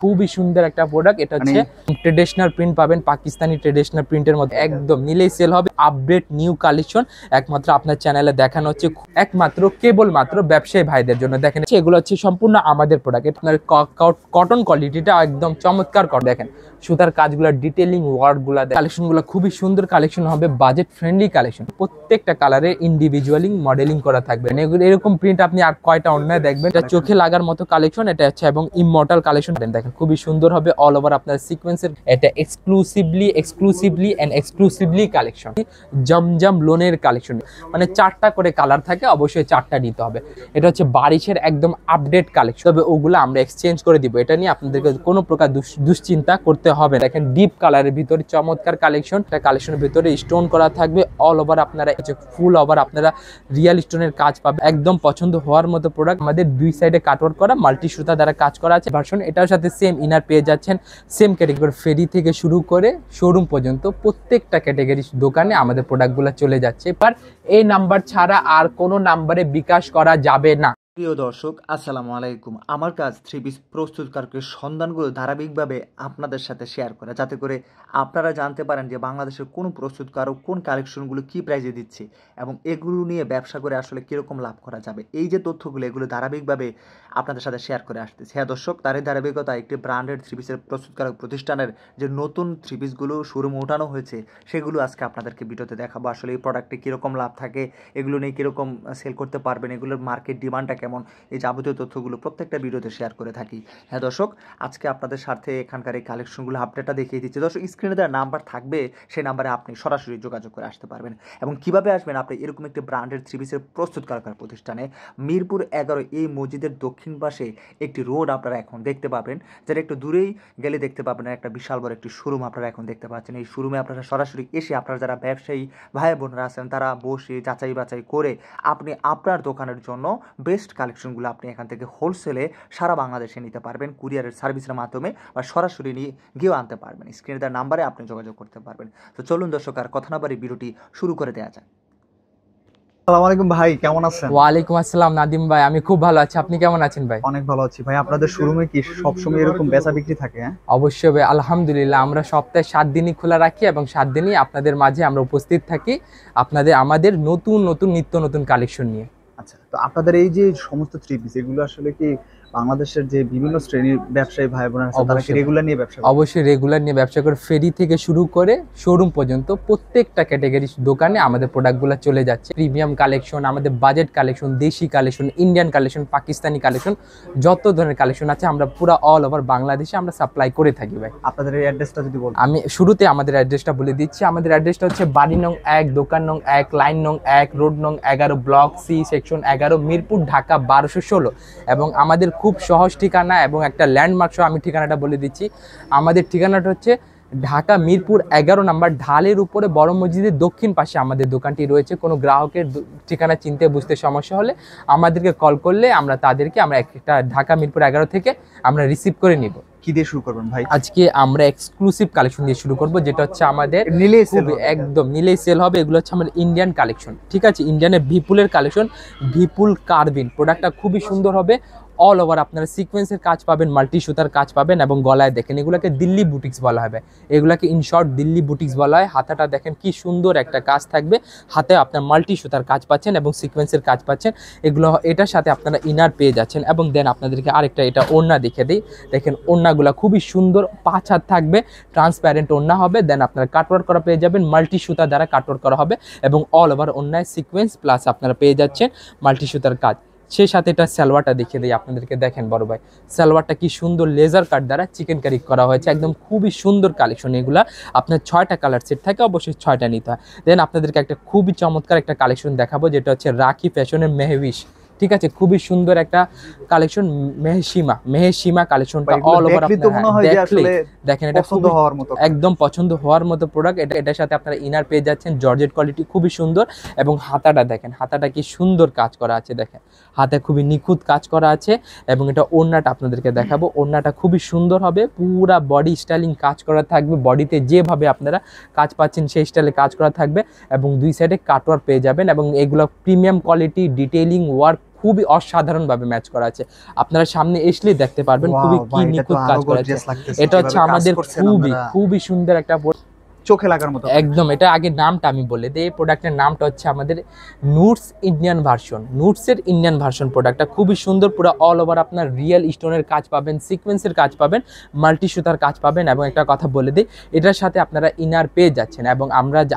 খুবই সুন্দর একটা প্রোডাক্ট। এটা হচ্ছে ট্রেডিশনাল প্রিন্ট পাবেন, পাকিস্তানি ট্রেডিশনাল প্রিন্টের মধ্যে একদম নিলেই সেল হবে। আপডেট নিউ কালেকশন একমাত্র আপনার চ্যানেলে দেখানো হচ্ছে, একমাত্র কেবলমাত্র ব্যবসায়ী ভাইদের জন্য। দেখেন এগুলো হচ্ছে সম্পূর্ণ আমাদের প্রোডাক্ট। আপনার কটন কোয়ালিটিটা একদম চমৎকার করে। দেখেন সুতার কাজগুলো, ডিটেলিং ওয়ার্কগুলো, কালেকশনগুলো খুবই সুন্দর কালেকশন হবে, বাজেট ফ্রেন্ডলি কালেকশন। প্রত্যেকটা কালারে ইন্ডিভিজুয়ালি মডেলিং করা থাকবে। এরকম প্রিন্ট আপনি আর কয়টা অন্যায় দেখবেন। এটা চোখে লাগার মতো কালেকশন। এটা হচ্ছে এবং ইমমর্টাল কালেকশন। দেখেন খুবই সুন্দর হবে, অল ওভার আপনার সিকোয়েন্সের। এটা এক্সক্লুসিভলি কালেকশন। জমজম লোনের কালেকশন, মানে 4টা করে কালার থাকে, অবশ্যই 4টা নিতে হবে। এটা হচ্ছে বারিশের একদম আপডেট কালেকশন, তবে ওগুলো আমরা এক্সচেঞ্জ করে দিব। এটা নিয়ে আপনাদেরকে কোনো প্রকার দুশ্চিন্তা করতে হবে। দেখেন ডিপ কালারের ভিতরে চমৎকার কালেকশন। এটা কালেকশনের ভিতরে স্টোন করা থাকবে, অল ওভার আপনারা ফুল ওভার আপনারা রিয়েল স্টোনের কাজ পাবে। একদম পছন্দ হওয়ার মতো প্রোডাক্ট। আমাদের দুই সাইডে কাটওয়ার্ক করা মাল্টি সুতা দ্বারা কাজ করা আছে ভার্সন। এটার সাথে সেম ইনার পেয়ে যাচ্ছেন, সেম ক্যাটাগরি। ফেরি থেকে শুরু করে শোরুম পর্যন্ত প্রত্যেকটা ক্যাটাগরি দোকানে আমাদের প্রোডাক্টগুলো চলে যাচ্ছে। এবার এই নাম্বার ছাড়া আর কোনো নাম্বারে বিকাশ করা যাবে না। প্রিয় দর্শক, আসসালামু আলাইকুম। আমার কাজ থ্রি পিস প্রস্তুতকারকের সন্ধানগুলো ধারাবাহিকভাবে আপনাদের সাথে শেয়ার করা, যাতে করে আপনারা জানতে পারেন যে বাংলাদেশের কোন প্রস্তুতকারক কোন কালেকশনগুলো কী প্রাইজে দিচ্ছে এবং এগুলো নিয়ে ব্যবসা করে আসলে কীরকম লাভ করা যাবে। এই যে তথ্যগুলো, এগুলো ধারাবাহিকভাবে আপনাদের সাথে শেয়ার করে আসতেছে। হ্যাঁ দর্শক, তারই ধারাবাহিকতা একটি ব্র্যান্ডেড থ্রি পিসের প্রস্তুতকারক প্রতিষ্ঠানের যে নতুন থ্রি পিসগুলো শোরুমে ওঠানো হয়েছে, সেগুলো আজকে আপনাদেরকে ভিডিওতে দেখাবো। আসলে এই প্রোডাক্টে কীরকম লাভ থাকে, এগুলো নিয়ে কীরকম সেল করতে পারবেন, এগুলোর মার্কেট ডিমান্ডটা কেমন, এই যাবতীয় তথ্যগুলো প্রত্যেকটা ভিডিওতে শেয়ার করে থাকি। হ্যাঁ দর্শক, আজকে আপনাদের সাথে এখানকার এই কালেকশনগুলো আপডেটটা দেখিয়ে দিচ্ছি। দর্শক, স্ক্রিনে দেওয়া নাম্বার থাকবে, সেই নাম্বারে আপনি সরাসরি যোগাযোগ করে আসতে পারবেন। এবং কিভাবে আসবেন আপনি এরকম একটি ব্র্যান্ডের থ্রি পিসের প্রস্তুতকারক প্রতিষ্ঠানে, মিরপুর 11 এই মসজিদের দক্ষিণ পাশে একটি রোড আপনারা এখন দেখতে পাবেন, যেটা একটু দূরেই গেলে দেখতে পাবেন একটা বিশাল বড় একটি শোরুম আপনারা এখন দেখতে পাচ্ছেন। এই শোরুমে আপনারা সরাসরি এসে আপনারা যারা ব্যবসায়ী ভাই বোনরা আছেন, তারা বসে যাচাই বাছাই করে আপনি আপনার দোকানের জন্য বেস্ট কালেকশনগুলো আপনি এখান থেকে হোলসেলে সারা বাংলাদেশে নিতে পারবেন, কুরিয়ারের সার্ভিসের মাধ্যমে, বা সরাসরি নিয়ে গিয়েও আনতে পারবেন। স্ক্রিনে দেওয়া নাম্বারে আপনি যোগাযোগ করতে পারবেন। তো চলুন দর্শক, আর কথা না বাড়ি ভিডিওটি শুরু করে দেওয়া যায়। আসসালামু আলাইকুম ভাই, কেমন আছেন? ওয়ালাইকুম আসসালাম নাদিম ভাই, আমি খুব ভালো আছি। আপনি কেমন আছেন ভাই? অনেক ভালো আছি ভাই। আপনাদের শোরুমে কি সবসময় এরকম বেচা বিক্রি থাকে? অবশ্যই ভাই, আলহামদুলিল্লাহ। আমরা সপ্তাহে 7 দিনই খোলা রাখি এবং 7 দিনই আপনাদের মাঝে আমরা উপস্থিত থাকি আমাদের নতুন নিত্য নতুন কালেকশন নিয়ে। আচ্ছা, তো আপনাদের এই যে সমস্ত থ্রি পিস, এগুলো আসলে কি বাংলাদেশের যে বিভিন্ন শ্রেণীর ব্যবসায়ী ভাই বোনেরা আছে, তারা কি রেগুলার নিয়ে ব্যবসা করে? অবশ্যই রেগুলার নিয়ে ব্যবসা করে। ফেরি থেকে শুরু করে শোরুম পর্যন্ত প্রত্যেকটা ক্যাটাগরি দোকানে আমাদের প্রোডাক্টগুলো চলে যাচ্ছে। প্রিমিয়াম কালেকশন, আমাদের বাজেট কালেকশন, দেশি collection, Indian collection, Pakistani collection, যত ধরনের কালেকশন আছে আমরা পুরো অল ওভার বাংলাদেশে আমরা সাপ্লাই করে থাকি ভাই। আপনাদের এই অ্যাড্রেসটা যদি বলেন। আমি শুরুতে আমাদের অ্যাড্রেসটা বলে দিচ্ছি। আমাদের অ্যাড্রেসটা হচ্ছে বাড়ি নং 1, দোকান নং 1, লাইন নং 1, রোড নং 11, block C, section 11, Mirpur, Dhaka 1216। এবং আমাদের খুব সহজ ঠিকানা এবং একটা ল্যান্ডমার্ক সহ আমি ঠিকানাটা বলে দিচ্ছি। আমাদের ঠিকানাটা হচ্ছে ঢাকা মিরপুর 11 নম্বর, ঢালের উপরে বড় মসজিদের দক্ষিণ পাশে আমাদের দোকানটি রয়েছে। কোনো গ্রাহকের ঠিকানা চিনতে বুঝতে সমস্যা হলে আমাদেরকে কল করলে আমরা একটা ঢাকা মিরপুর 11 থেকে আমরা রিসিভ করে নিব। কি দিয়ে শুরু করবেন ভাই? আজকে আমরা এক্সক্লুসিভ কালেকশন দিয়ে শুরু করব, যেটা হচ্ছে আমাদের একদম নিলেই সেল হবে। এগুলো হচ্ছে আমাদের ইন্ডিয়ান কালেকশন, ঠিক আছে? ইন্ডিয়ানের ভিপুলের কালেকশন, ভিপুল কার্বিন। প্রোডাক্টটা খুবই সুন্দর হবে, অল ওভার আপনারা সিকোয়েন্সের কাজ পাবেন, মাল্টি সুতার কাজ পাবেন এবং গলায় দেখেন এগুলোকে দিল্লি বুটিক্স বলা হবে। এগুলোকে ইন শর্ট দিল্লি বুটিক্স বলা হয়। হাতাটা দেখেন কি সুন্দর একটা কাজ থাকবে, হাতে আপনার মাল্টি সুতার কাজ পাচ্ছেন এবং সিকোয়েন্সের কাজ পাচ্ছেন। এটার সাথে আপনারা ইনার পেয়ে যাচ্ছেন। এবং দেন আপনাদেরকে আরেকটা এটা ওড়না দেখে দিই। দেখেন ওড়নাগুলো খুবই সুন্দর, 5 হাত থাকবে, ট্রান্সপ্যারেন্ট ওড়না হবে। দেন আপনারা কাটওয়ার্ক করা পেয়ে যাবেন, মাল্টি সুতা দ্বারা কাটওয়ার্ক করা হবে এবং অল ওভার ওড়নায় সিকোয়েন্স প্লাস আপনারা পেয়ে যাচ্ছেন মাল্টি সুতার কাজ। সেই সাথে এটা সালোয়ারটা দেখিয়ে দিই আপনাদেরকে। দেখেন বড় ভাই, সালোয়ারটা কি সুন্দর লেজার কাট দ্বারা চিকেন কারি করা হয়েছে। একদম খুবই সুন্দর কালেকশন। এগুলা আপনার 6টা কালার সেট থাকে, অবশ্যই 6টা নিতে হয়। দেন আপনাদেরকে একটা খুবই চমৎকার একটা কালেকশন দেখাবো, যেটা হচ্ছে রাখি ফ্যাশনের মেহবিশ, ঠিক আছে? খুবই সুন্দর একটা কালেকশন, মেহেশিমা কালেকশনটা অল ওভার দেখেন, এটা একদম পছন্দ হওয়ার মতো প্রোডাক্ট। এটার সাথে আপনারা ইনার পেয়ে যাচ্ছেন, জর্জেট কোয়ালিটি খুবই সুন্দর। এবং হাতাটা দেখেন, হাতাটা কি সুন্দর কাজ করা আছে, দেখেন হাতে খুবই নিখুঁত কাজ করা আছে। এবং এটা ওড়নাটা আপনাদেরকে দেখাবো, ওড়নাটা খুবই সুন্দর হবে, পুরা বডি স্টাইলিং কাজ করা থাকবে। বডিতে যেভাবে আপনারা কাজ পাচ্ছেন সেই স্টাইলে কাজ করা থাকবে এবং দুই সাইডে কাটওয়ার্ক পেয়ে যাবেন। এবং এগুলো প্রিমিয়াম কোয়ালিটি, ডিটেইলিং ওয়ার্ক খুবই অসাধারণভাবে ম্যাচ করা আছে। আপনারা সামনে আসলেই দেখতে পারবেন খুবই কি নিখুঁত কাজ করা আছে। এটা হচ্ছে আমাদের খুবই সুন্দর একটা চোখে লাগার মতো একদম। এটা আগে নামটা আমি বলে দিই, এই প্রোডাক্টের নামটা হচ্ছে আমাদের নুটস ইন্ডিয়ান ভার্সন। নুটসের ইন্ডিয়ান ভার্সন প্রোডাক্টটা খুবই সুন্দর, পুরো অল ওভার আপনার রিয়েল স্টোনের কাজ পাবেন, সিকোয়েন্সের কাজ পাবেন, মাল্টি সুতার কাজ পাবেন। এবং একটা কথা বলে দিই, এটার সাথে আপনারা ইনার পেয়ে যাচ্ছেন। এবং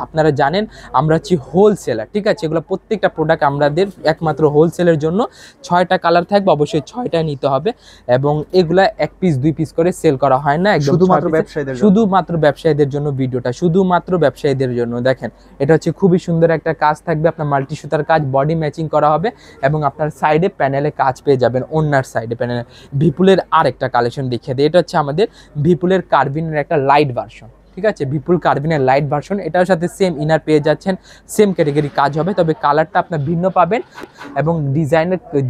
আপনারা জানেন আমরা হচ্ছি হোলসেলার, ঠিক আছে? এগুলো প্রত্যেকটা প্রোডাক্ট আমাদের একমাত্র হোলসেলের জন্য 6টা কালার থাকবে, অবশ্যই 6টা নিতে হবে। এবং এগুলা 1 পিস 2 পিস করে সেল করা হয় না, একদম শুধুমাত্র ব্যবসায়ীদের জন্য ভিডিওটা, শুধুমাত্র ব্যবসায়ীদের জন্য। দেখেন এটা হচ্ছে খুবই সুন্দর একটা কাজ থাকবে, আপনার মাল্টি সুতার কাজ, বডি ম্যাচিং করা হবে এবং আপনার সাইডে প্যানেলে কাজ পেয়ে যাবেন, ওনার সাইডে প্যানেলে। ভিপুলের আরেকটা কালেকশন দেখিয়ে দিই, এটা হচ্ছে আমাদের ভিপুলের কার্বিনের একটা লাইট ভার্সন, ঠিক আছে? ভিপুল কার্বিনের লাইট ভার্সন, এটার সাথে সেম ইনার পেয়ে যাচ্ছেন, সেম ক্যাটাগরি কাজ হবে, তবে কালারটা আপনার ভিন্ন পাবেন এবং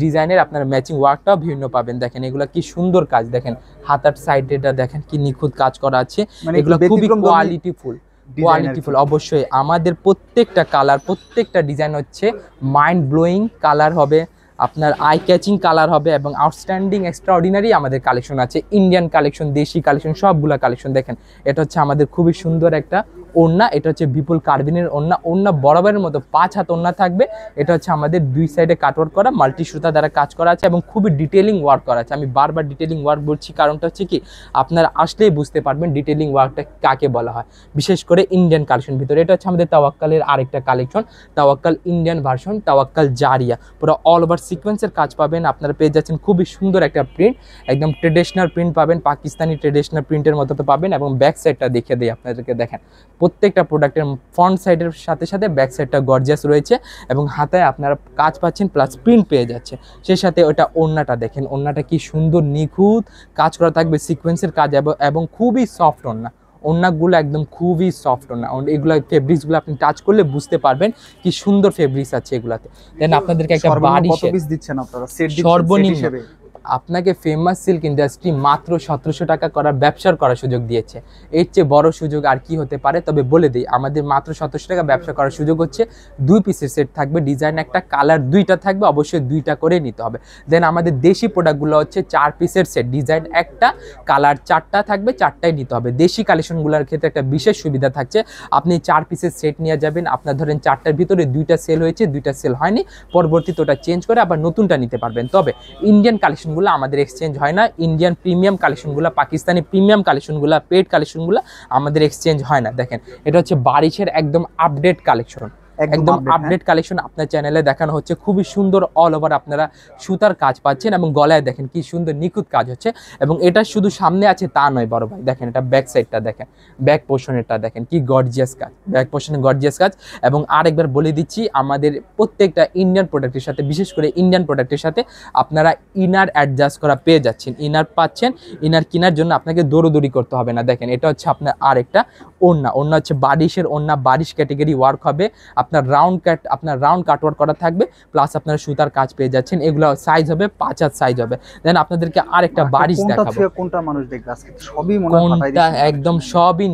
ডিজাইনের আপনার ম্যাচিং ওয়ার্কটাও ভিন্ন পাবেন। দেখেন এগুলো কি সুন্দর কাজ, দেখেন হাতার সাইডেটা দেখেন কি নিখুঁত কাজ করা আছে, এগুলো খুবই কোয়ালিটিফুল। অবশ্যই আমাদের প্রত্যেকটা কালার, প্রত্যেকটা ডিজাইন হচ্ছে মাইন্ড ব্লোয়িং কালার হবে, আপনার আই ক্যাচিং কালার হবে এবং আউটস্ট্যান্ডিং এক্সট্রাঅর্ডিনারি আমাদের কালেকশন আছে। ইন্ডিয়ান কালেকশন, দেশি কালেকশন, সবগুলা কালেকশন। দেখেন এটা হচ্ছে আমাদের খুবই সুন্দর একটা ওড়না, এটা হচ্ছে বিপুল কার্বিনের ওড়না বরাবরের মতো 5 হাত ওড়না থাকবে। এটা হচ্ছে আমাদের 2 সাইডে কাটওয়ার্ক করা, মাল্টি সুতা দ্বারা কাজ করা আছে এবং খুবই ডিটেলিং ওয়ার্ক করা আছে। আমি বারবার ডিটেলিং ওয়ার্ক বলছি, কারণটা হচ্ছে কি আপনারা আসলেই বুঝতে পারবেন ডিটেলিং ওয়ার্কটা কাকে বলা হয়, বিশেষ করে ইন্ডিয়ান কালেকশন ভিতরে। এটা হচ্ছে আমাদের তাওয়াক্কালের আরেকটা কালেকশন, তাওয়াক্কাল ইন্ডিয়ান ভার্সন, তাওয়াক্কাল জারিয়া, পুরো অল ওভার সিকোয়েন্সের কাজ পাবেন। আপনারা পেয়ে যাচ্ছেন খুবই সুন্দর একটা প্রিন্ট, একদম ট্রেডিশনাল প্রিন্ট পাবেন, পাকিস্তানি ট্রেডিশনাল প্রিন্টের মতো তো পাবেন। এবং ব্যাক সাইডটা দেখিয়ে দিই আপনাদেরকে, দেখেন প্রত্যেকটা প্রোডাক্টের ফ্রন্ট সাইডের সাথে সাথে ব্যাক সাইডটা গর্জিয়াস রয়েছে এবং হাতায় আপনারা কাজ পাচ্ছেন প্লাস প্রিন্ট পেয়ে যাচ্ছে। সেই সাথে ওটা ওড়নাটা দেখেন, ওড়নাটা কি সুন্দর নিখুঁত কাজ করা থাকবে, সিকোয়েন্সের কাজ এবং খুবই সফট ওড়নাগুলো, একদম খুবই সফট ওড়না। এগুলো ফেব্রিক্সগুলো আপনি টাচ করলে বুঝতে পারবেন কি সুন্দর ফেব্রিক্স আছে এগুলাতে। দেন আপনাদেরকে একটা বাড়ি দিচ্ছেন আপনারা সেট সর্বনিম্ন আপনাকে ফেমাস সিল্ক ইন্ডাস্ট্রি মাত্র 1700 টাকা করার সুযোগ দিয়েছে। এর চেয়ে বড় সুযোগ আর কি হতে পারে? তবে বলে দিই, আমাদের মাত্র 1700 টাকা ব্যবসা করার সুযোগ হচ্ছে। 2 পিসের সেট থাকবে, ডিজাইন একটা, কালার 2টা থাকবে, অবশ্যই 2টা করে নিতে হবে। দেন আমাদের দেশি প্রোডাক্টগুলো হচ্ছে 4 পিসের সেট, ডিজাইন একটা, কালার 4টা থাকবে, 4টাই নিতে হবে। দেশি কালেকশনগুলোর ক্ষেত্রে একটা বিশেষ সুবিধা থাকছে, আপনি 4 পিসের সেট নিয়ে যাবেন, আপনার ধরেন 4টার ভিতরে 2টা সেল হয়েছে, 2টা সেল হয়নি, পরবর্তীতে ওটা চেঞ্জ করে আবার নতুনটা নিতে পারবেন। তবে ইন্ডিয়ান কালেকশন আমাদের এক্সচেঞ্জ হয় না, ইন্ডিয়ান প্রিমিয়াম কালেকশনগুলো, পাকিস্তানি প্রিমিয়াম কালেকশনগুলো, পেড কালেকশনগুলো আমাদের এক্সচেঞ্জ হয় না। দেখেন এটা হচ্ছে বারিশের একদম আপডেট কালেকশন, একদম আপডেট কালেকশন আপনার চ্যানেলে দেখানো হচ্ছে। খুবই সুন্দর অল ওভার আপনারা সুতার কাজ পাচ্ছেন এবং গলায় দেখেন কি সুন্দর নিখুঁত কাজ হচ্ছে। এবং এটা শুধু সামনে আছে তা নয় বড় ভাই, দেখেন এটা ব্যাক সাইডটা দেখেন, ব্যাক পোর্শনেরটা দেখেন কি গর্জিয়াস কাজ, ব্যাক পোর্শনে গর্জিয়াস কাজ। এবং আরেকবার বলে দিচ্ছি, আমাদের প্রত্যেকটা ইন্ডিয়ান প্রোডাক্টের সাথে, বিশেষ করে ইন্ডিয়ান প্রোডাক্টের সাথে আপনারা ইনার অ্যাডজাস্ট করা পেয়ে যাচ্ছেন, ইনার পাচ্ছেন। ইনার কেনার জন্য আপনাকে দৌড়দৌড়ি করতে হবে না। দেখেন এটা হচ্ছে আপনার আরেকটা ওড়না হচ্ছে বারিশের ওড়না, বারিশ ক্যাটাগরি ওয়ার্ক হবে, আপনার রাউন্ড কাটওয়ার্ক করা থাকবে, প্লাস আপনার সুতার কাজ পেয়ে যাচ্ছেন। এগুলো সাইজ হবে 5 হাত সাইজ হবে। দেন আপনাদেরকে আরেকটা বারিশ দেখাবো, কোনটা মানুষ দেখবে আজকে সবই কোনটা একদম সবই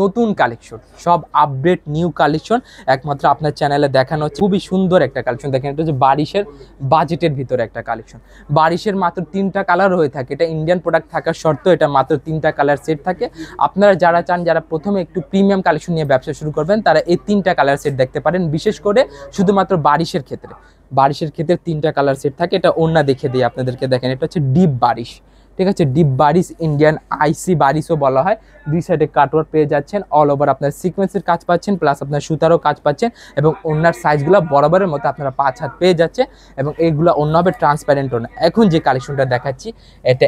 নতুন কালেকশন, সব আপডেট নিউ কালেকশন একমাত্র আপনার চ্যানেলে দেখানো হচ্ছে। খুবই সুন্দর একটা কালেকশন, দেখেন এটা হচ্ছে বারিশের বাজেটের ভিতরে একটা কালেকশন। বারিশের মাত্র 3টা কালার হয়ে থাকে, এটা ইন্ডিয়ান প্রোডাক্ট থাকার সত্ত্বেও এটা মাত্র 3টা কালার সেট থাকে। আপনারা যারা চান, যারা প্রথমে একটু প্রিমিয়াম কালেকশন নিয়ে ব্যবসা শুরু করবেন, তারা এই 3টা কালার সেট দেখতে পারেন। বিশেষ করে শুধুমাত্র বারিশের ক্ষেত্রে 3টা কালার সেট থাকে। এটা ওড়না দেখে দিই আপনাদেরকে, দেখেন এটা হচ্ছে ডিপ বারিশ, ঠিক আছে? ডিপ বারিশ, ইন্ডিয়ান আইসি বারিশও বলা হয়। 2 সাইডে কাটওয়ার্ক পেয়ে যাচ্ছেন, অল ওভার আপনার সিকোয়েন্সের কাজ পাচ্ছেন, প্লাস আপনার সুতারও কাজ পাচ্ছেন এবং ওড়নার সাইজগুলো বরাবরের মতো আপনারা 5 হাত পেয়ে যাচ্ছে। এবং এইগুলো অন্য হবে ট্রান্সপারেন্ট ওড়না। এখন যে কালেকশনটা দেখাচ্ছি এটা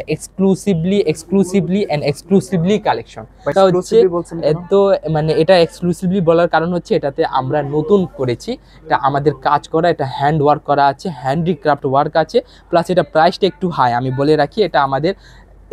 এক্সক্লুসিভলি কালেকশন। এটা হচ্ছে তো মানে এটা এক্সক্লুসিভলি বলার কারণ হচ্ছে এটাতে আমরা নতুন করেছি, এটা আমাদের কাজ করা, এটা হ্যান্ড ওয়ার্ক করা আছে, হ্যান্ডিক্রাফট ওয়ার্ক আছে, প্লাস এটা প্রাইসটা একটু হাই। আমি বলে রাখি, এটা আমাদের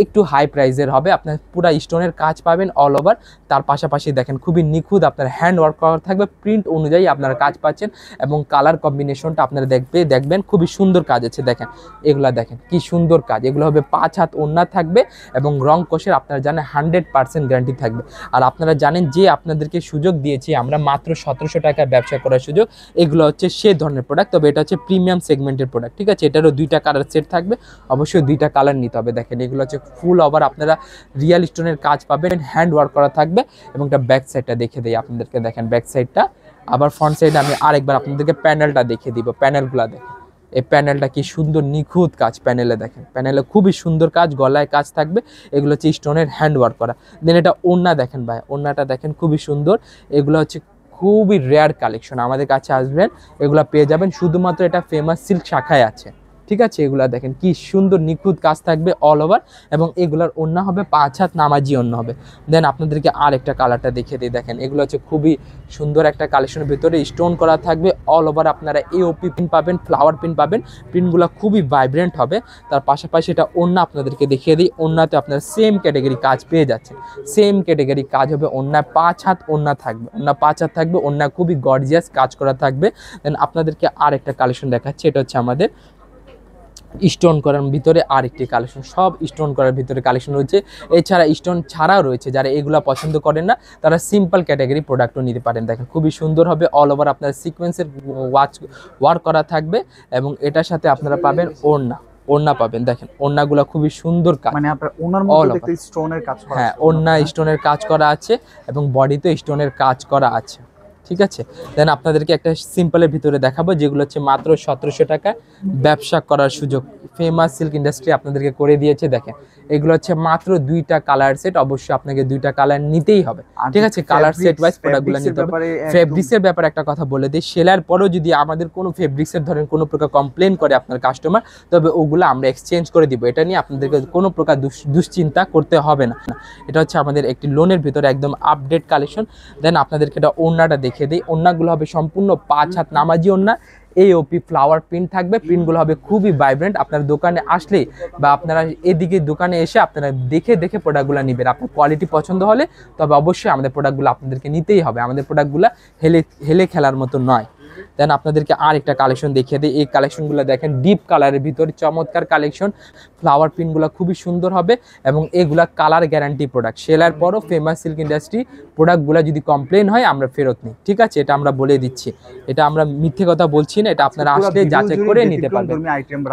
একটু হাই প্রাইসের হবে, আপনার পুরো স্টোনের কাজ পাবেন অল ওভার। তার পাশাপাশি দেখেন খুবই নিখুঁত আপনার হ্যান্ড ওয়ার্ক করা থাকবে, প্রিন্ট অনুযায়ী আপনারা কাজ পাচ্ছেন এবং কালার কম্বিনেশনটা আপনারা দেখবেন খুবই সুন্দর কাজ আছে। দেখেন এগুলা দেখেন কি সুন্দর কাজ, এগুলো হবে 5 হাত ওড়না থাকবে এবং রং কষের আপনারা জানেন 100% গ্যারান্টি থাকবে। আর আপনারা জানেন যে আপনাদেরকে সুযোগ দিয়েছি আমরা মাত্র 1700 টাকায় ব্যবসা করার সুযোগ, এগুলো হচ্ছে সেই ধরনের প্রোডাক্ট, তবে এটা হচ্ছে প্রিমিয়াম সেগমেন্টের প্রোডাক্ট, ঠিক আছে। এটারও 2টা কালার সেট থাকবে, অবশ্যই 2টা কালার নিতে হবে। দেখেন এগুলো হচ্ছে ফুল ওভার আপনারা রিয়েল স্টোনের কাজ পাবেন, হ্যান্ড ওয়ার্ক করা থাকবে এবং এটা ব্যাক সাইডটা দেখে দিই আপনাদেরকে। দেখেন ব্যাক সাইডটা, আবার ফ্রন্ট সাইডে আমি আরেকবার আপনাদেরকে প্যানেলটা দেখিয়ে দিব। প্যানেলগুলো দেখেন, এই প্যানেলটা কি সুন্দর নিখুঁত কাজ, প্যানেলে দেখেন, প্যানেলে খুবই সুন্দর কাজ, গলায় কাজ থাকবে, এগুলো হচ্ছে স্টোনের হ্যান্ড ওয়ার্ক করা। দেন এটা ওড়না দেখেন ভাই, ওড়নাটা দেখেন খুবই সুন্দর, এগুলো হচ্ছে খুবই রেয়ার কালেকশন, আমাদের কাছে আসবেন এগুলো পেয়ে যাবেন, শুধুমাত্র এটা ফেমাস সিল্ক শাখায় আছে, ঠিক আছে। এগুলা দেখেন কি সুন্দর নিখুঁত কাজ থাকবে অল ওভার এবং এগুলার ওড়না হবে 5 হাত নামাজি ওড়না হবে। দেন আপনাদেরকে আর একটা কালারটা দেখিয়ে দিই। দেখেন এগুলো হচ্ছে খুবই সুন্দর একটা কালেকশনের ভিতরে স্টোন করা থাকবে অল ওভার, আপনারা এওপি প্রিন্ট পাবেন, ফ্লাওয়ার প্রিন্ট পাবেন, প্রিন্টগুলো খুবই ভাইব্রেন্ট হবে। তার পাশাপাশি এটা ওড়না আপনাদেরকে দেখিয়ে দিই, ওড়নাতে আপনারা সেম ক্যাটাগরি কাজ পেয়ে যাচ্ছেন, সেম ক্যাটাগরি কাজ হবে, ওড়না 5 হাত ওড়না থাকবে, ওড়না 5 হাত থাকবে, ওড়না খুবই গর্জিয়াস কাজ করা থাকবে। দেন আপনাদেরকে আর একটা কালেকশন দেখাচ্ছি, এটা হচ্ছে আমাদের স্টোন করার ভিতরে আরেকটি কালেকশন, সব স্টোন করার ভিতরে কালেকশন রয়েছে। এছাড়া স্টোন ছাড়াও রয়েছে, যারা এগুলো পছন্দ করেন না তারা সিম্পল ক্যাটাগরি প্রোডাক্টও নিতে পারেন। দেখেন খুবই সুন্দর হবে অল ওভার, আপনার সিকোয়েন্সের ওয়ার্ক করা থাকবে এবং এটার সাথে আপনারা পাবেন ওড়না পাবেন। দেখেন ওড়নাগুলো খুবই সুন্দর কাজ, মানে আপনার ওনার মধ্যে দেখতে স্টোনের কাজ করা, হ্যাঁ ওড়না স্টোনের কাজ করা আছে এবং বডিতে স্টোনের কাজ করা আছে, ঠিক আছে। দেন আপনাদেরকে একটা সিম্পলের ভিতরে দেখাবো, যেগুলো হচ্ছে মাত্র 1700 টাকা ব্যবসা করার সুযোগ ফেমাস সিল্ক ইন্ডাস্ট্রি আপনাদেরকে করে দিয়েছে। দেখেন এগুলো হচ্ছে মাত্র 2টা কালার সেট, অবশ্যই আপনাকে 2টা কালার নিতেই হবে, ঠিক আছে। কালার সেট ওয়াইজ প্রোডাক্টগুলো নিতে হবে। ফেব্রিক্সের ব্যাপারে একটা কথা বলে দিই, সেলার পরেও যদি আমাদের কোনো ফেব্রিক্সের ধরেন কোনো প্রকার কমপ্লেন করে আপনার কাস্টমার, তবে ওগুলো আমরা এক্সচেঞ্জ করে দিব, এটা নিয়ে আপনাদেরকে কোনো প্রকার দুশ্চিন্তা করতে হবে না। এটা হচ্ছে আমাদের একটি লোনের ভিতরে একদম আপডেট কালেকশন। দেন আপনাদেরকে এটা ওড়নাটা দেখিয়ে দিই, ওড়নাগুলো হবে সম্পূর্ণ 5 হাত নামাজি ওড়না, এওপি ফ্লাওয়ার প্রিন্ট থাকবে, প্রিন্টগুলো হবে খুবই ভাইব্রেন্ট। আপনার দোকানে আসলেই বা আপনারা এদিকে দোকানে এসে আপনারা দেখে প্রোডাক্টগুলো নেবেন, আপনার কোয়ালিটি পছন্দ হলে তবে অবশ্যই আমাদের প্রোডাক্টগুলো আপনাদেরকে নিতেই হবে, আমাদের প্রোডাক্টগুলো হেলে খেলার মতো নয়। দেন আপনাদেরকে আর একটা কালেকশন দেখিয়ে দিই, এই কালেকশনগুলো দেখেন ডিপ কালারের ভিতরে চমৎকার কালেকশন, ফ্লাওয়ার প্রিন্টগুলো খুবই সুন্দর হবে এবং এগুলা কালার গ্যারান্টি প্রোডাক্ট। সেলার পরও ফেমাস সিল্ক ইন্ডাস্ট্রি প্রোডাক্টগুলো যদি কমপ্লেন হয় আমরা ফেরত নিই, ঠিক আছে, এটা আমরা বলে দিচ্ছি, এটা আমরা মিথ্যে কথা বলছি না, এটা আপনারা আসলে যাচাই করে নিতে পারবেন।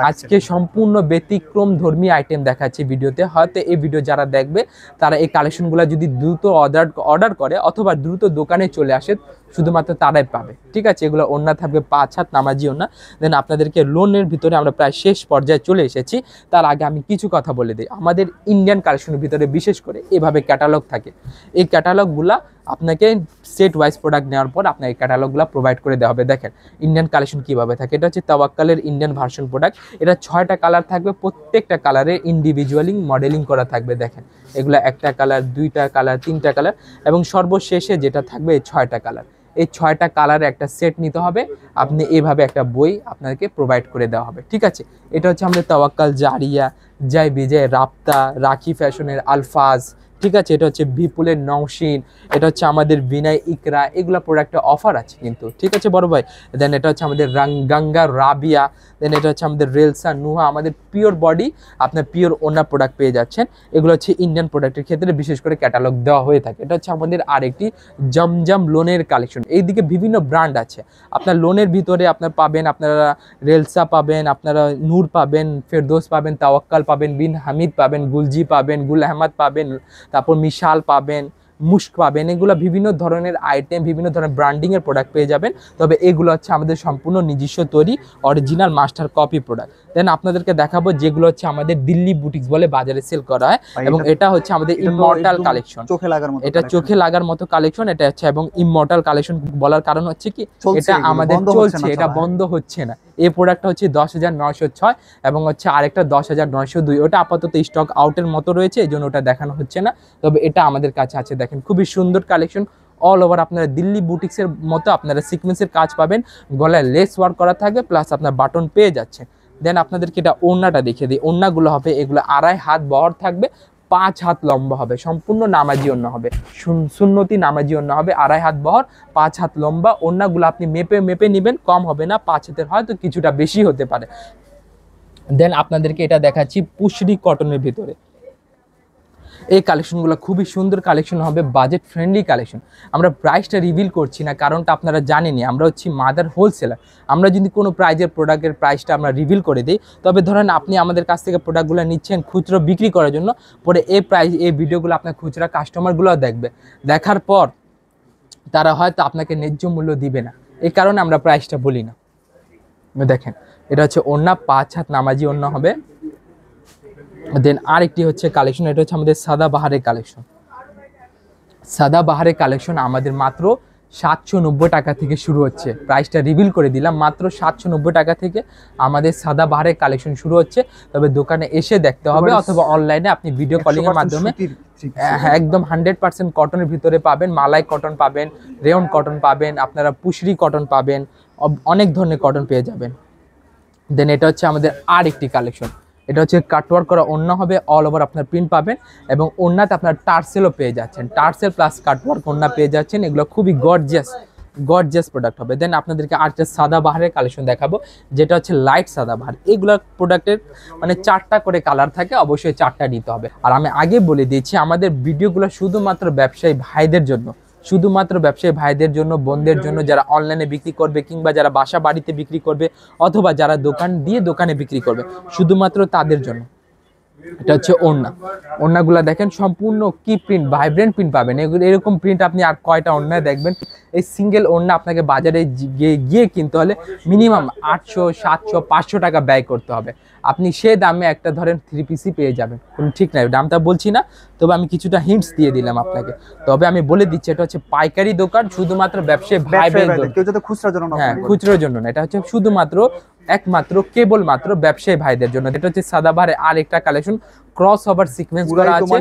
আজকে সম্পূর্ণ ব্যতিক্রম ধর্মী আইটেম দেখাচ্ছি ভিডিওতে, হয়তো এই ভিডিও যারা দেখবে তারা এই কালেকশনগুলো যদি দ্রুত অর্ডার করে অথবা দ্রুত দোকানে চলে আসে শুধুমাত্র তারাই পাবে, ঠিক আছে। এগুলো ওড়না থাকবে 5 হাত নামাজি ওড়না। দেন আপনাদেরকে লোনের ভিতরে আমরা প্রায় শেষ পর্যায়ে চলে এসেছি, তার আগে আমি কিছু কথা বলে দিই। আমাদের ইন্ডিয়ান কালেকশনের ভিতরে বিশেষ করে এভাবে ক্যাটালগ থাকে, এই ক্যাটালগুলা আপনাকে সেট ওয়াইজ প্রোডাক্ট নেওয়ার পর আপনার এই ক্যাটালগুলো প্রোভাইড করে দেওয়া হবে। দেখেন ইন্ডিয়ান কালেকশন কীভাবে থাকে, এটা হচ্ছে তাওয়াক্কালের ইন্ডিয়ান ভার্সন প্রোডাক্ট, এটা 6টা কালার থাকবে, প্রত্যেকটা কালারে ইন্ডিভিজুয়ালি মডেলিং করা থাকবে। দেখেন এগুলো 1টা কালার, 2টা কালার, 3টা কালার এবং সর্বশেষে যেটা থাকবে এই 6টা কালার। এই 6টা কালারে একটা সেট নিতে হবে, আপনি এইভাবে একটা বই আপনাকে প্রোভাইড করে দেওয়া হবে, ঠিক আছে। এটা হচ্ছে আমাদের তাওয়াক্কাল, জারিয়া, জয় বিজয়, রাপ্তা, রাখি ফ্যাশনের আলফাজ, ঠিক আছে। এটা হচ্ছে বিপুলের নওশিন, এটা হচ্ছে আমাদের বিনয় ইকরা, এগুলো প্রোডাক্টে অফার আছে কিন্তু, ঠিক আছে বড় ভাই। দেন এটা হচ্ছে আমাদের গঙ্গা রাবিয়া, দেন এটা হচ্ছে আমাদের রেলসা নুহা, আমাদের পিওর বডি আপনার পিওর ওনা প্রোডাক্ট পেয়ে যাচ্ছেন। এগুলো হচ্ছে ইন্ডিয়ান প্রোডাক্টের ক্ষেত্রে বিশেষ করে ক্যাটালগ দেওয়া হয়ে থাকে। এটা হচ্ছে আমাদের আরেকটি জমজম লোনের কালেকশন, এইদিকে বিভিন্ন ব্র্যান্ড আছে, আপনার লোনের ভিতরে আপনার পাবেন, আপনারা রেলসা পাবেন, আপনারা নূর পাবেন, ফেরদৌস পাবেন, তাওয়াক্কাল পাবেন, বিন হামিদ পাবেন, গুলজি পাবেন, গুল আহমদ পাবেন, তারপর মিশাল পাবেন, মুস্ক পাবেন, এগুলো বিভিন্ন ধরনের আইটেম, বিভিন্ন ধরনের ব্র্যান্ডিংয়ের প্রোডাক্ট পেয়ে যাবেন। তবে এগুলো হচ্ছে আমাদের সম্পূর্ণ নিজস্ব তৈরি অরিজিনাল মাস্টার কপি প্রোডাক্ট। দেন আপনাদেরকে দেখাবো যেগুলো হচ্ছে আমাদের দিল্লি বুটিক্স বলে বাজারে সেল করা হয় এবং এটা হচ্ছে আমাদের ইমমর্টাল কালেকশন, এটা চোখে লাগার মতো কালেকশন, এটা হচ্ছে এবং ইমমর্টাল কালেকশন বলার কারণ হচ্ছে কি এটা আমাদের চলছে, এটা বন্ধ হচ্ছে না। এই প্রোডাক্টটা হচ্ছে 10,906 এবং হচ্ছে আরেকটা 10,902, ওটা আপাতত স্টক আউটের মতো রয়েছে, এই জন্য ওটা দেখানো হচ্ছে না, তবে এটা আমাদের কাছে আছে। দেখেন খুবই সুন্দর কালেকশন অল ওভার, আপনারা দিল্লি বুটিক্সের মতো আপনারা সিকোয়েন্সের কাজ পাবেন, গলায় লেস ওয়ার্ক করা থাকবে, প্লাস আপনার বাটন পেয়ে যাচ্ছে। দেন আপনাদেরকে এটা ওড়নাটা দেখিয়ে দিই। ওড়নাগুলো হবে এগুলো 2.5 হাত বহর থাকবে, 5 হাত লম্বা হবে, সম্পূর্ণ নামাজি ওড়না হবে, সুন্নতি নামাজি ওড়না হবে, 2.5 হাত বহর, 5 হাত লম্বা। ওড়নাগুলো আপনি মেপে মেপে নেবেন, কম হবে না, 5 হাতের হয়তো কিছুটা বেশি হতে পারে। দেন আপনাদেরকে এটা দেখাচ্ছি পুশরি কটনের ভিতরে। এই কালেকশনগুলো খুবই সুন্দর কালেকশন হবে, বাজেট ফ্রেন্ডলি কালেকশন। আমরা প্রাইসটা রিভিল করছি না, কারণটা আপনারা জানেনই, আমরা হচ্ছি মাদার হোলসেলার। আমরা যদি কোনো প্রোডাক্টের প্রাইসটা আমরা রিভিল করে দিই, তবে ধরেন আপনি আমাদের কাছ থেকে প্রোডাক্টগুলো নিচ্ছেন খুচরো বিক্রি করার জন্য, পরে এই ভিডিওগুলো আপনার খুচরা কাস্টমারগুলোও দেখবে, দেখার পর তারা হয়তো আপনাকে ন্যায্য মূল্য দিবে না, এই কারণে আমরা প্রাইসটা বলি না। দেখেন এটা হচ্ছে ওড়না, 5 হাত নামাজি ওড়না হবে। দেন আরেকটি হচ্ছে কালেকশন, এটা হচ্ছে আমাদের সাদাবাহারের কালেকশন। সাদাবাহারের কালেকশন আমাদের মাত্র 790 টাকা থেকে শুরু হচ্ছে। প্রাইসটা রিভিল করে দিলাম, মাত্র 790 টাকা থেকে আমাদের সাদাবাহারের কালেকশন শুরু হচ্ছে। তবে দোকানে এসে দেখতে হবে অথবা অনলাইনে আপনি ভিডিও কলিং এর মাধ্যমে একদম 100% কটনের ভিতরে পাবেন। মালাই কটন পাবেন, রেয়ন কটন পাবেন, আপনারা পুশরি কটন পাবেন, অনেক ধরনের কটন পেয়ে যাবেন। দেন এটা হচ্ছে আমাদের আরেকটি কালেকশন, এটা হচ্ছে কাটওয়ার্ক করা ওড়না হবে, অল ওভার আপনার প্রিন্ট পাবেন এবং ওড়নাতে আপনার টার্সেলও পেয়ে যাচ্ছেন, টার্সেল প্লাস কাটওয়ার্ক ওড়না পেয়ে যাচ্ছেন। এগুলো খুবই গর্জিয়াস প্রোডাক্ট হবে। দেন আপনাদেরকে আরেকটা সাদাবাহারের কালেকশন দেখাবো, যেটা হচ্ছে লাইট সাদাবাহার। এগুলো প্রোডাক্টের মানে 4টা করে কালার থাকে, অবশ্যই 4টা নিতে হবে। আর আমি আগে বলে দিয়েছি আমাদের ভিডিওগুলো শুধুমাত্র ব্যবসায়ী ভাইদের জন্য, শুধুমাত্র ব্যবসায়ী ভাইদের জন্য, বোনদের জন্য, যারা অনলাইনে বিক্রি করবে কিংবা যারা বাসা বাড়িতে বিক্রি করবে অথবা যারা দোকান দিয়ে দোকানে বিক্রি করবে, শুধুমাত্র তাদের জন্য। এটা হচ্ছে ওড়না, ওড়নাগুলো দেখেন সম্পূর্ণ কি প্রিন্ট, ভাইব্রেন্ট প্রিন্ট পাবেন। এরকম প্রিন্ট আপনি আর কয়টা ওড়নায় দেখবেন। এই সিঙ্গেল ওড়না আপনাকে বাজারে গিয়ে কিনতে হলে মিনিমাম 800, 700, 500 টাকা ব্যয় করতে হবে। আপনি সে দামে একটা ধরেন 3 পিসই পেয়ে যাবেন, কোনো ঠিক নাই, দামটা বলছি না, তবে আমি কিছুটা হিন্টস দিয়ে দিলাম আপনাকে। তবে আমি বলে দিচ্ছি এটা হচ্ছে পাইকারি দোকান, শুধুমাত্র ব্যবসায়ী ভাইদের জন্য, কেউ যাতে খুচরার জন্য না, হ্যাঁ খুচরোর জন্য না, এটা হচ্ছে শুধুমাত্র একমাত্র কেবলমাত্র ব্যবসায়ী ভাইদের জন্য। এটা হচ্ছে সাদাবাহারের আরেকটা কালেকশন, ক্রস ওভার সিকোয়েন্স করা আছে,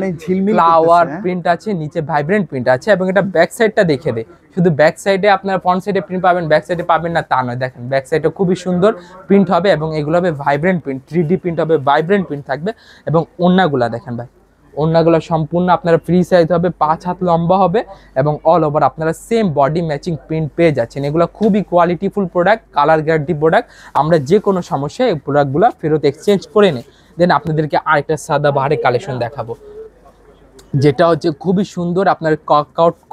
ফ্লাওয়ার প্রিন্ট আছে, নিচে ভাইব্রেন্ট প্রিন্ট আছে এবং এটা ব্যাক সাইডটা দেখে দেয়। শুধু ব্যাক সাইডে আপনার ফ্রন্ট সাইডে প্রিন্ট পাবেন, ব্যাক সাইডে পাবেন না তা নয়। দেখেন ব্যাক সাইডে খুবই সুন্দর প্রিন্ট হবে এবং এগুলো হবে ভাইব্রেন্ট প্রিন্ট, 3D প্রিন্ট হবে, ভাইব্রেন্ট প্রিন্ট থাকবে। এবং ওড়নাগুলা দেখেন ভাই, ওড়নাগুলো সম্পূর্ণ আপনারা ফ্রি সাইজ হবে, 5 হাত লম্বা হবে এবং অল ওভার আপনারা সেম বডি ম্যাচিং প্রিন্ট পেয়ে যাচ্ছেন। এগুলো খুবই qualityful product, colour guarantee product. আমরা যে কোনো সমস্যায় এই প্রোডাক্টগুলো ফেরত এক্সচেঞ্জ করে নিই। দেন আপনাদেরকে আরেকটা সাদাবাহারের কালেকশন দেখাবো, যেটা হচ্ছে খুবই সুন্দর, আপনার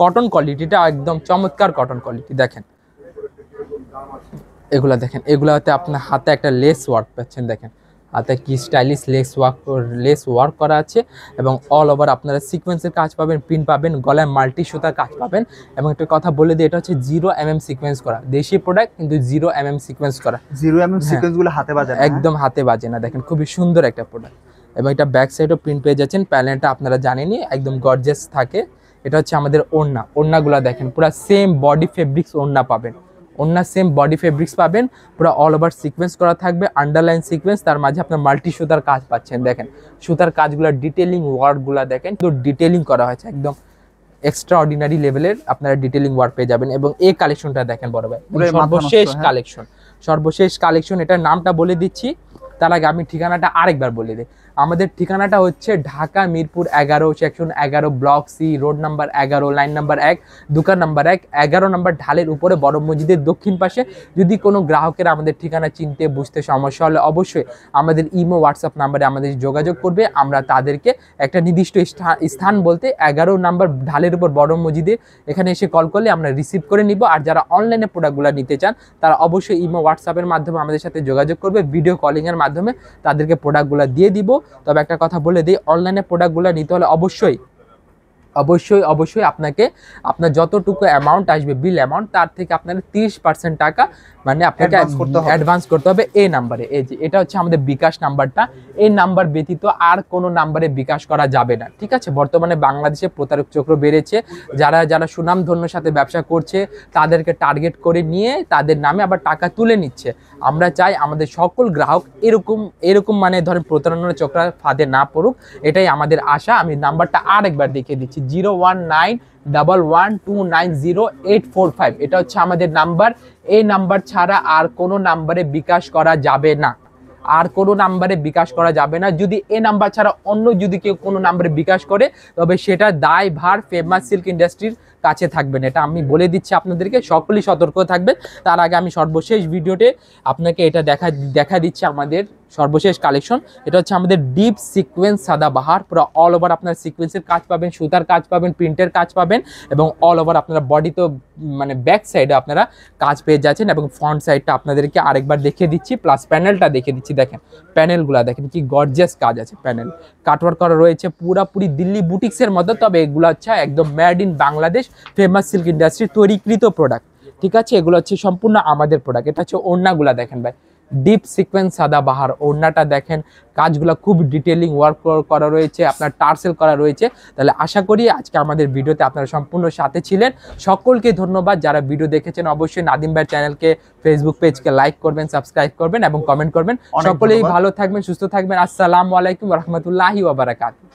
কটন কোয়ালিটিটা একদম চমৎকার কটন কোয়ালিটি। দেখেন এগুলা, দেখেন এগুলাতে আপনার হাতে একটা লেস ওয়ার্ক পাচ্ছেন, দেখেন হাতে কি স্টাইলিশ লেস ওয়ার্ক করা আছে এবং অল ওভার আপনারা সিকোয়েন্সের কাজ পাবেন, প্রিন্ট পাবেন, গলায় মাল্টি সুতার কাজ পাবেন। এবং একটা কথা বলে দিই, এটা হচ্ছে 0mm সিকোয়েন্স করা, দেশি প্রোডাক্ট কিন্তু 0mm সিকোয়েন্স করা। 0mm সিকোয়েন্সগুলো হাতে বাজে না, একদম হাতে বাজে না। দেখেন খুবই সুন্দর একটা প্রোডাক্ট এবং এটা ব্যাক সাইডও প্রিন্ট পেয়ে যাচ্ছেন। প্যানেলটা আপনারা জানেনই একদম গর্জিয়াস থাকে। এটা হচ্ছে আমাদের ওড়না, ওড়নাগুলো দেখেন পুরো সেম বডি ফেব্রিক্স ওড়না পাবেন, ওড়না সেম বডি ফেব্রিক্স পাবেন, পুরো অল ওভার সিকোয়েন্স করা থাকবে, আন্ডারলাইন সিকোয়েন্স, তার মাঝে আপনার মাল্টি সুতার কাজ পাচ্ছেন। দেখেন সুতার কাজগুলো, ডিটেলিং ওয়ার্কগুলো দেখেন, তো ডিটেলিং করা হয়েছে একদম এক্সট্রা অর্ডিনারি লেভেলের, আপনারা ডিটেলিং ওয়ার্ক পেয়ে যাবেন। এবং এই কালেকশনটা দেখেন বড় ভাই, সর্বশেষ কালেকশন, এটার নামটা বলে দিচ্ছি, তার আগে আমি ঠিকানাটা আরেকবার বলে দিই। আমাদের ঠিকানাটা হচ্ছে Dhaka Mirpur 11, section 11, block C, road number 11, line number 1, দোকান নাম্বার 1, 11 নম্বর ঢালের উপরে বড় মসজিদের দক্ষিণ পাশে। যদি কোনো গ্রাহকের আমাদের ঠিকানা চিনতে বুঝতে সমস্যা হলে অবশ্যই আমাদের ইমো হোয়াটসঅ্যাপ নাম্বারে আমাদের যোগাযোগ করবে। আমরা তাদেরকে একটা নির্দিষ্ট স্থান বলতে 11 নম্বর ঢালের উপর বড় মসজিদে এখানে এসে কল করলে আমরা রিসিভ করে নিব। আর যারা অনলাইনে প্রোডাক্টগুলো নিতে চান তারা অবশ্যই ইমো হোয়াটসঅ্যাপের মাধ্যমে আমাদের সাথে যোগাযোগ করবে, ভিডিও কলিংয়ের মাধ্যমে তাদেরকে প্রোডাক্টগুলো দিয়ে দিব। তবে একটা কথা বলে দিই, অনলাইনে প্রোডাক্টগুলো নিতে হলে অবশ্যই আপনাকে আপনার যতটুকু অ্যামাউন্ট আসবে, বিল অ্যামাউন্ট, তার থেকে আপনার 30% টাকা মানে আপনাকে অ্যাডভান্স করতে হবে এই নাম্বারে। এই যে এটা হচ্ছে আমাদের বিকাশ নাম্বারটা, এই নাম্বার ব্যতীত আর কোনো নাম্বারে বিকাশ করা যাবে না, ঠিক আছে? বর্তমানে বাংলাদেশে প্রতারক চক্র বেড়েছে, যারা সুনামধন্যর সাথে ব্যবসা করছে তাদেরকে টার্গেট করে নিয়ে তাদের নামে আবার টাকা তুলে নিচ্ছে। আমরা চাই আমাদের সকল গ্রাহক এরকম মানে ধরেন প্রতারণার চক্র ফাঁদে না পড়ুক, এটাই আমাদের আশা। আমি নাম্বারটা আরেকবার দেখিয়ে দিচ্ছি, 01911290845, এটা হচ্ছে আমাদের নাম্বার। এই নাম্বার ছাড়া আর কোনো নাম্বারে বিকাশ করা যাবে না। আর কোনো নাম্বারে বিকাশ করা যাবে না। যদি এ নাম্বার ছাড়া অন্য যদি কেউ কোনো নাম্বারে বিকাশ করে তবে সেটা দায়ভার ফেমাস সিল্ক ইন্ডাস্ট্রির কাছে থাকবেন, এটা আমি বলে দিচ্ছি আপনাদেরকে, সকলেই সতর্ক থাকবেন। তার আগে আমি সর্বশেষ ভিডিওতে আপনাকে এটা দেখা দিচ্ছি আমাদের সর্বশেষ কালেকশন। এটা হচ্ছে আমাদের ডিপ সিকোয়েন্স সাদাবাহার, পুরো অল ওভার আপনার সিকোয়েন্সের কাজ পাবেন, সুতার কাজ পাবেন, প্রিন্টের কাজ পাবেন এবং অল ওভার আপনারা বডি তো মানে ব্যাক সাইডে আপনারা কাজ পেয়ে যাচ্ছেন এবং ফ্রন্ট সাইডটা আপনাদেরকে আরেকবার দেখিয়ে দিচ্ছি, প্লাস প্যানেলটা দেখিয়ে দিচ্ছি। দেখেন প্যানেলগুলো দেখেন কি গর্জিয়াস কাজ আছে, প্যানেল কাটওয়ার্ক করা রয়েছে পুরোপুরি দিল্লি বুটিক্সের মতো, তবে এগুলো হচ্ছে একদম made in Bangladesh famous silk industry তৈরিকৃত প্রোডাক্ট, ঠিক আছে। এগুলো হচ্ছে সম্পূর্ণ আমাদের প্রোডাক্ট। এটা হচ্ছে ওড়নাগুলা দেখেন ভাই, ডিপ সিকোয়েন্স সাদাবাহার ওড়নাটা দেখেন, কাজগুলো খুব ডিটেলিং ওয়ার্ক করা রয়েছে, আপনার টার্সেল করা রয়েছে। তাহলে আশা করি আজকে আমাদের ভিডিওতে আপনারা সম্পূর্ণ সাথে ছিলেন। সকলকে ধন্যবাদ যারা ভিডিও দেখেছেন। অবশ্যই নাদিম ভাই চ্যানেলকে, ফেসবুক পেজকে লাইক করবেন, সাবস্ক্রাইব করবেন এবং কমেন্ট করবেন। সকলেই ভালো থাকবেন, সুস্থ থাকবেন। আসসালামু আলাইকুম ওয়া রাহমাতুল্লাহি ওয়া বারাকাতুহু।